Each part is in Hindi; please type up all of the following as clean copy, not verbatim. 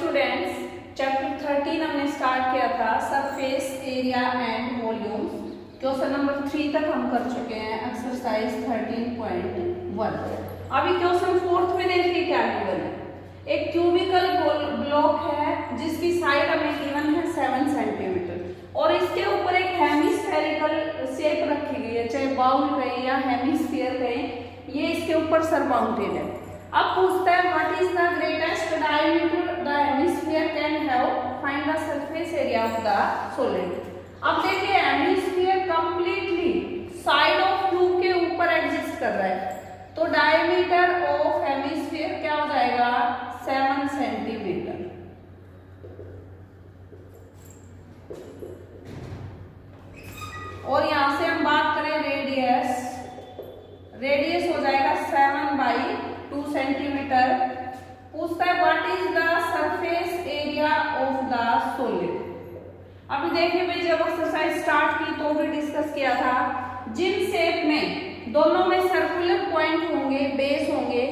स्टूडेंट्स, चैप्टर 13 हमने स्टार्ट किया था surface area and volumes. Question number 3 तक हम कर चुके हैं, एक्सरसाइज 13.1। अभी क्वेश्चन 4 में देखिए क्या गिवन है। एक क्यूबिकल ब्लॉक है जिसकी साइड हमें गिवन है 7 सेंटीमीटर और इसके ऊपर एक हेमिस्फेरिकल शेप रखी गई है, चाहे बाउल कहें या हेमिस्फीयर कहें, ये इसके ऊपर सरमाउंटेड है। अब पूछता है what is the greatest diameter the hemisphere can have, find the surface area of the solid. अब देखिए hemisphere completely side of cube के ऊपर एग्जिस्ट कर रहा है, तो डायमीटर ऑफ हेमिस्फीयर क्या हो जाएगा 7 सेंटीमीटर। और यहां से हम बात करें रेडियस, रेडियस हो जाएगा 7/2 सेंटीमीटर। पूछता है what is the surface area of the solid. अभी देखिए भाई, जब एक्सरसाइज स्टार्ट की तो भी डिस्कस किया था, जिन शेप में दोनों में सर्कुलर पॉइंट होंगे, बेस होंगे,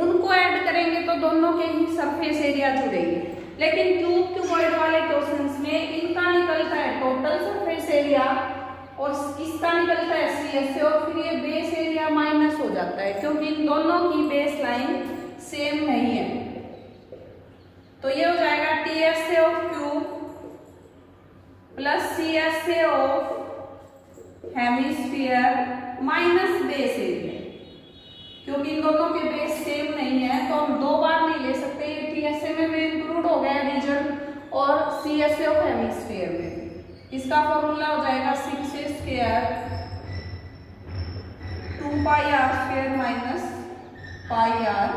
उनको ऐड करेंगे तो दोनों के ही सरफेस एरिया जुड़ेंगे। लेकिन क्यूब क्यूबॉइड वाले क्वेश्चंस में इनका निकलता है टोटल सरफेस एरिया और इसका निकलता है CS से, और फिर ये बेस एरिया माइनस हो जाता है क्योंकि इन दोनों की बेस लाइन सेम नहीं है। तो ये हो जाएगा TS से ऑफ क्यूब प्लस CS से of hemisphere minus base area, क्योंकि इन दोनों के बेस सेम नहीं है तो हम दो बार नहीं ले सकते। ये TS में भी इंक्लूड हो गया रीजन और CS ऑफ हेमिस्फीयर में। इसका फॉर्मूला हो जाएगा 6a square 2πr² minus πr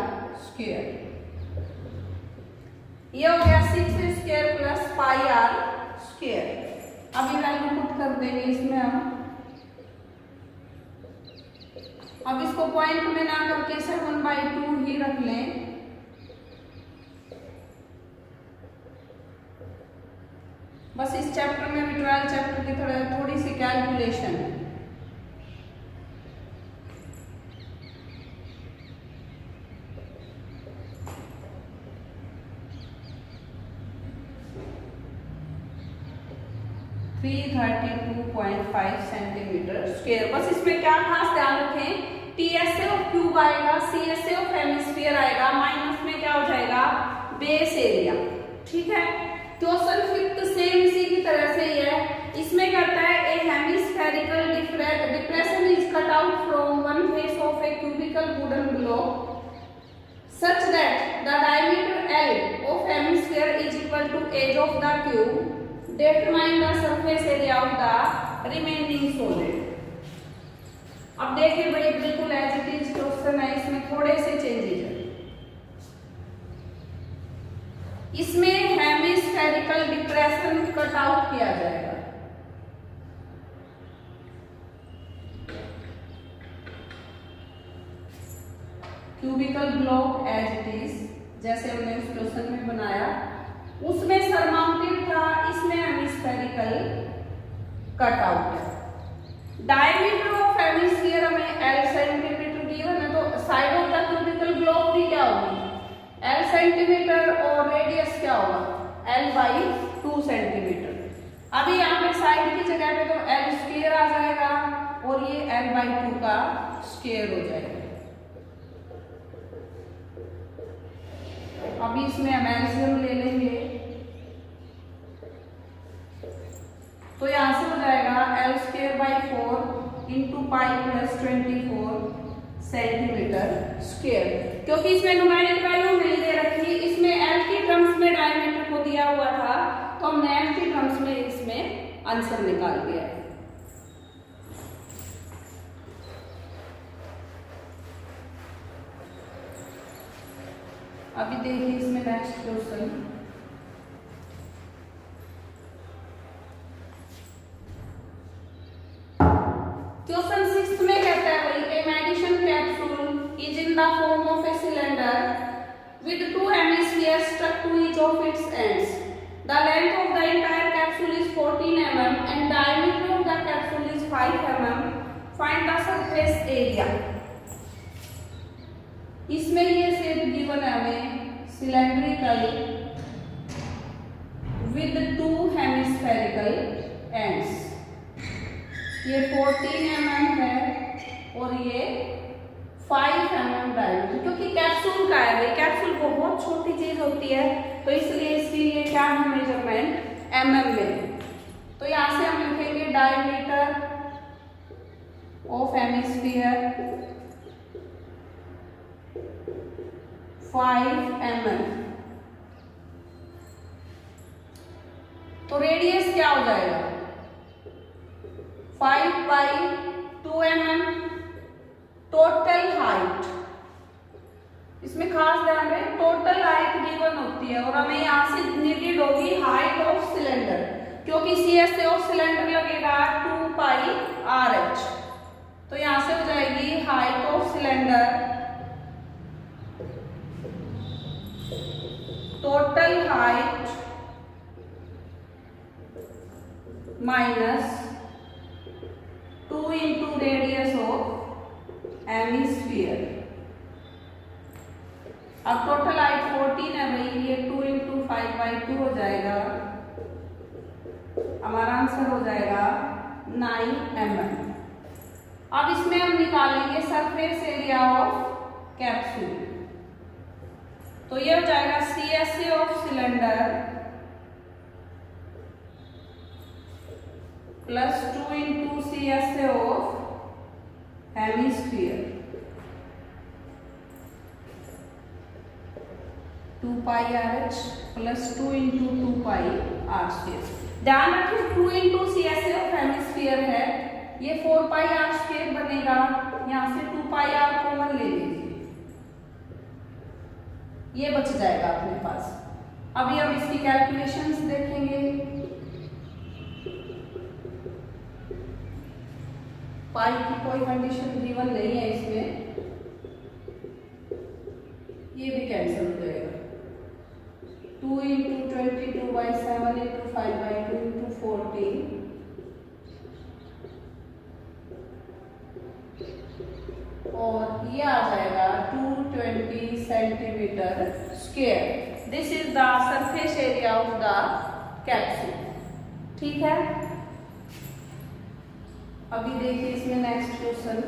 square. ये हो गया 6a square plus πr square. अब ये वैल्यू पुट कर देंगे इसमें हम। अब इसको पॉइंट में ना करके 7/2 ही रख लें। बस इस चैप्टर में भी ट्रायल चैप्टर की तरह थोड़ी सी कैलकुलेशन है। (332.5 सेंटीमीटर स्क्वायर। बस इसमें क्या खास ध्यान रखें, TS ऑफ क्यूब आएगा, CS ऑफ हेमिस्फीयर आएगा, माइनस में क्या हो जाएगा बेस एरिया। ठीक है, क्वेश्चन 5 सेम इसी की तरह से ही है। इसमें कहता है a hemispherical depression is cut out from one face of a cubical wooden block such that the diameter L of hemisphere is equal to edge of the cube. Determine the surface area of the remaining solid. अब देखिए भाई, बिल्कुल एज इट इज क्वेश्चन है, इसमें थोड़े से चेंजेस है। इसमें हेमिस्फेरिकल डिप्रेशन कट आउट किया जाएगा। Cubical block as it is, जैसे हमने उस क्वेश्चन में बनाया, उसमें सरमाउंटेड था, इसमें हेमिस्फेरिकल कट आउट है। डायमीटर ऑफ हेमिस्फीयर हमें L सेंटीमीटर गिवन है, तो side of the cubical block भी क्या होगी L सेंटीमीटर और रेडियस क्या होगा L/2 सेंटीमीटर। अभी यहाँ पे साइड की जगह पे तो L स्क्वायर आ जाएगा और ये L/2 का स्क्वायर हो जाएगा। अभी इसमें हम एलसीएम ले लेंगे, तो यहां से हो जाएगा L²/4 into pi plus 24 centimetre square. क्योंकि इसमें न्यूमेरिक वैल्यू नहीं दे रखी, इसमें L की टर्म्स में डायमीटर को दिया हुआ था, तो हमने L की टर्म्स में इसमें आंसर निकाल दिया है। अभी देखिए इसमें नेक्स्ट क्वेश्चन, क्वेश्चन 6 में कहता है भाई a medicine capsule is in the form of a cylinder with 2 hemispheres stuck to each of its ends. The length of the entire capsule is 14 mm and diameter of the capsule is 5 mm। Find the surface area. इसमें ये शेप गिवन है हमें सिलेंड्रिकल with 2 hemispherical ends। ये 14 mm है और ये 5 mm डायमीटर, क्योंकि कैप्सूल का है भाई, कैप्सूल बहुत छोटी चीज होती है तो इसलिए इसकी ये क्या है मेजरमेंट mm में। तो यहाँ से हम लिखेंगे डायमीटर ऑफ हेमिस्फीयर 5 mm। तो रेडियस क्या हो जाएगा 5/2 mm। टोटल हाइट, इसमें खास ध्यान रहे टोटल हाइट गिवन होती है और हमें यहाँ से नीडेड होगी हाइट ऑफ सिलेंडर, क्योंकि CSA ऑफ सिलेंडर लगेगा 2πRh। तो यहां से हो जाएगी height of cylinder total height minus 2 into radius of hemisphere. अब टोटल हाइट 14 है भाई, ये 2 इंटू 5/2 हो जाएगा, हमारा आंसर हो जाएगा 9 mm। अब इसमें हम निकालेंगे सरफेस एरिया ऑफ कैप्सूल। तो ये हो जाएगा CSA of cylinder plus 2 into CSA of hemisphere 2πRh plus 2 into 2πr²। ध्यान रखें 2 इंटू CSA ऑफ हेमिस्फीयर है, ये 4πr² बनेगा, यहां से 2πr कॉमन ले लीजिए, ये बच जाएगा अपने पास। अभी हम इसकी कैलकुलेशंस देखेंगे। पाई की कोई कंडीशन गिवन नहीं है इसमें, ये भी कैंसिल हो जाएगा। 2 इंटू 22/7 इंटू 5/2 इंटू 14 और ये आ जाएगा 220 centimetre square. This is the surface area of the capsule. ठीक है, अभी देखिए इसमें next question.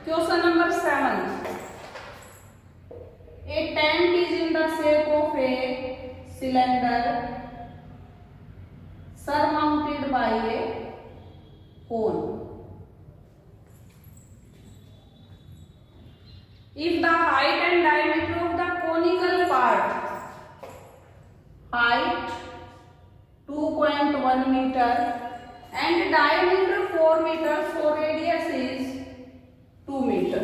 Question number 7. A tent is in the shape of a cylinder surmounted by a cone. If the height and diameter of the conical part, height 2.1 meter and diameter 4 meter, so radius is 2 meter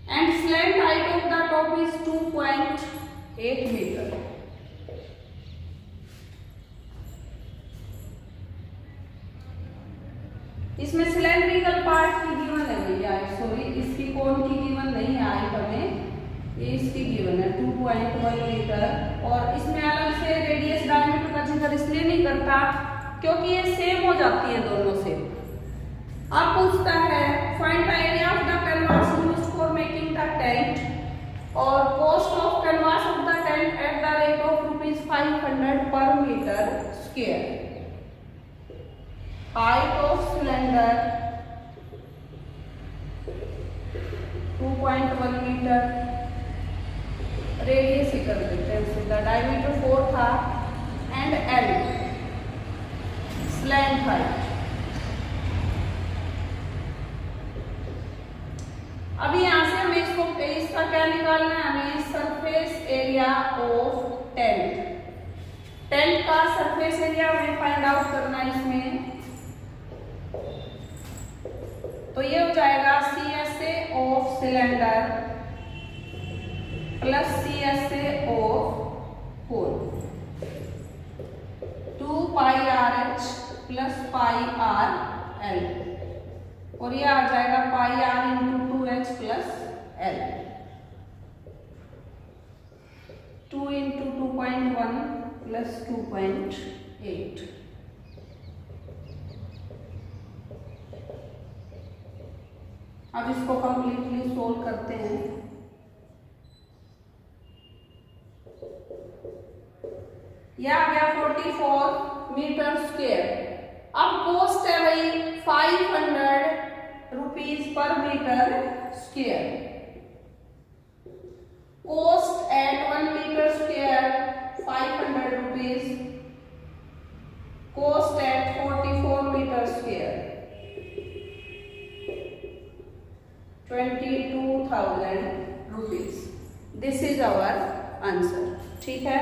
and slant height of the top is 2.8 meter. इसमें सिलेंड्रिकल पार्ट की गिवन है भैया, सॉरी इसकी कोन की गिवन नहीं है हाइट हमें, ये इसकी गिवन है 2.1 मीटर और इसमें अलग से रेडियस डायमीटर का जिक्र इसलिए नहीं करता क्योंकि ये सेम हो जाती है दोनों से। अब पूछता है find the area of the canvas used for making the tent और cost of canvas of the tent at the rate of ₹500 per metre square. Height of cylinder 2.1 metre, radius ही कर देते हैं सीधा, डायमीटर 4 था एंड एल स्लैंट हाइट। अभी यहां से हमें इसका क्या निकालना है, हमें surface area of tent, tent का सरफेस एरिया हमें फाइंड आउट करना है इसमें। तो ये हो जाएगा CSA of cylinder plus CSA of whole 2πRh plus πRL और ये आ जाएगा πR into 2h plus L। 2 into 2.1 plus 2.8। अब इसको कंप्लीटली सोल्व करते हैं। यह आ गया 44 मीटर स्क्वायर। अब कॉस्ट है भाई 500 rupees per metre square. Cost at 1 metre square 500 rupees, cost at 44 metre square 22,000 rupees. This is our answer. ठीक है,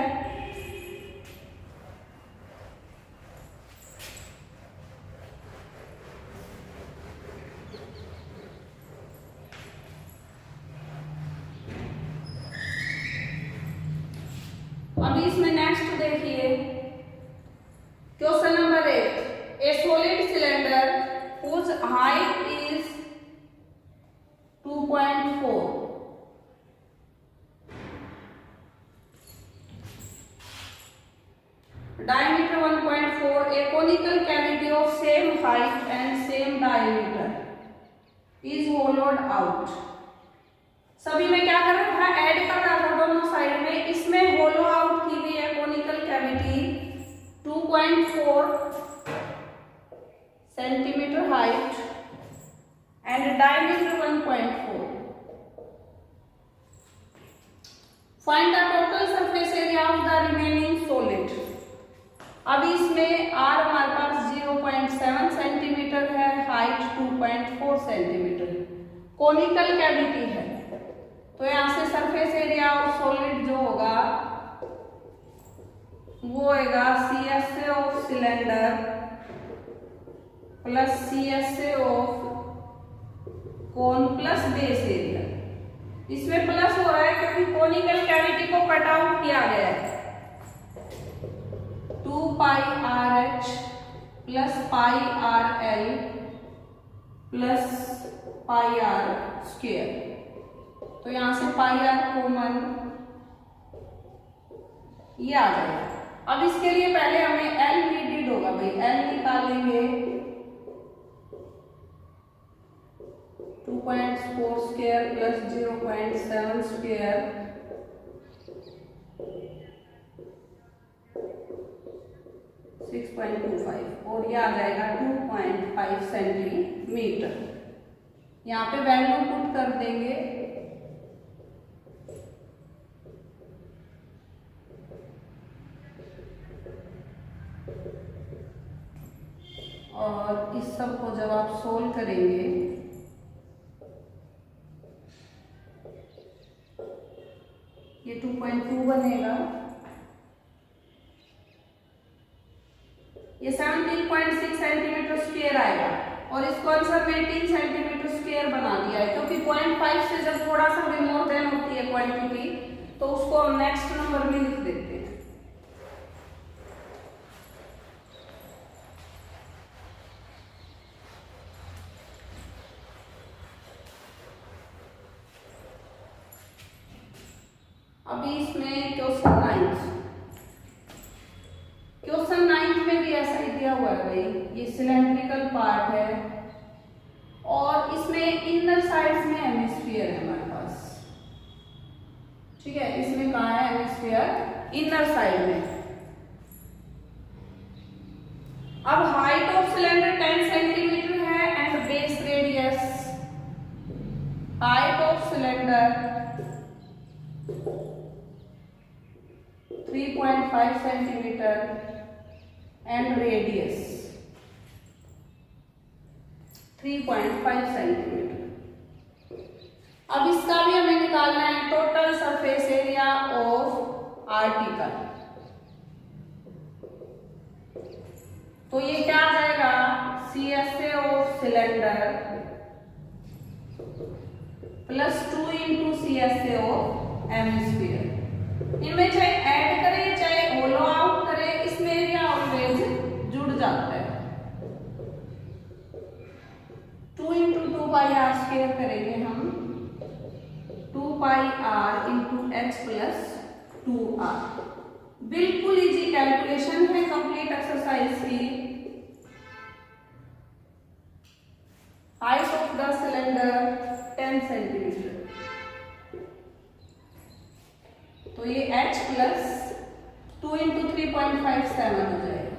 अभी इसमें नेक्स्ट देखिए question number 8। A solid cylinder whose height is 2.4, diameter 1.4, a conical cavity of same height and same diameter is hollowed out। सभी में क्या कर रहा था, ऐड कर रहा था दोनों साइड में। इसमें होलो आउट की गई है conical cavity 2.4 centimetre height and diameter 1.4। Find the total surface area of the remaining solid. अब इसमें आर हमारे पास 0.7 सेंटीमीटर है, हाइट 2.4 सेंटीमीटर, कोनिकल कैविटी है, तो यहां से सरफेस एरिया ऑफ सॉलिड जो होगा वो होगा CSA of cylinder plus CSA of cone plus base area. इसमें प्लस हो रहा है क्योंकि कोनिकल कैविटी को कट आउट किया गया है। 2 पाई RH plus pi RL plus pi R square, तो यहां से पाई R कॉमन ये आ जाएगा। अब इसके लिए पहले हमें L नीडेड होगा भाई, L निकालेंगे 2.4 स्क्वायर प्लस 0.7 स्क्वायर 6.25 और ये आ जाएगा 2.5 सेंटीमीटर। यहाँ पे वैल्यू पुट कर देंगे और इस सब को जब आप सोल्व करेंगे ये 2.2 बनेगा, ये 17.6 सेंटीमीटर स्क्वायर आएगा और इसको आंसर में 18 सेंटीमीटर स्क्वायर बना दिया है क्योंकि 0.5 से जब थोड़ा सा भी मोर देन होती है क्वांटिटी तो उसको हम नेक्स्ट नंबर में लिख देते हैं। अभी इसमें क्वेश्चन 9 में भी ऐसा ही दिया हुआ है भाई, ये सिलेंड्रिकल पार्ट है और इसमें इनर साइड्स में हेमिस्फीयर है हमारे पास। ठीक है, इसमें कहाँ है हेमिस्फीयर, इनर साइड में। अब हाइट ऑफ सिलेंडर 10 सेंटीमीटर है and base radius, height of cylinder 3.5 centimetre and radius 3.5 centimetre. अब इसका भी हमें निकालना है total surface area of article. तो ये क्या आ जाएगा, CSA of cylinder plus 2 into CSA of hemisphere. इनमें चाहे ऐड करें चाहे होलो आउट करें, इसमें एरिया ऑलवेज जुड़ जाता है। 2 इंटू 2 पाई आर स्क्वायर करेंगे हम, 2 pi r into h plus 2r। बिल्कुल इजी कैलकुलेशन है कंप्लीट एक्सरसाइज की। Height of the cylinder 10 centimetre, तो ये h प्लस 2 इंटू 3.57 हो जाएगा।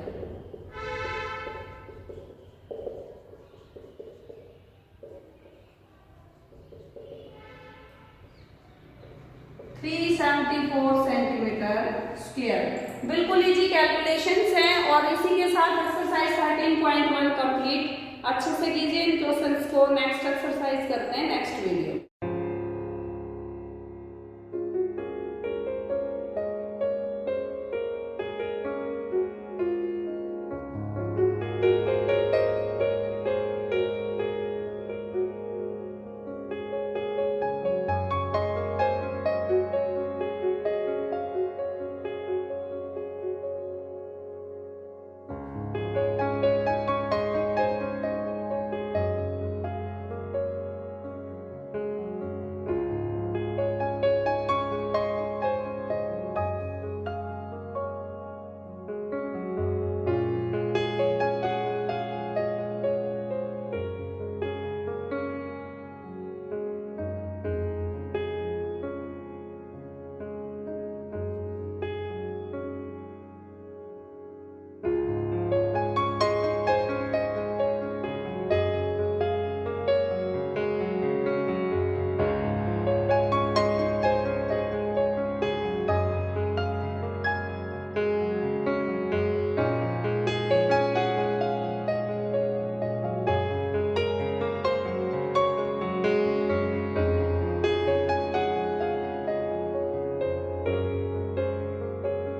374 सेंटीमीटर स्क्वायर। बिल्कुल इजी कैलकुलेशंस हैं और इसी के साथ एक्सरसाइज 13.1 कंप्लीट। अच्छे से कीजिए इन क्वेश्चंस को। नेक्स्ट एक्सरसाइज करते हैं नेक्स्ट वीडियो।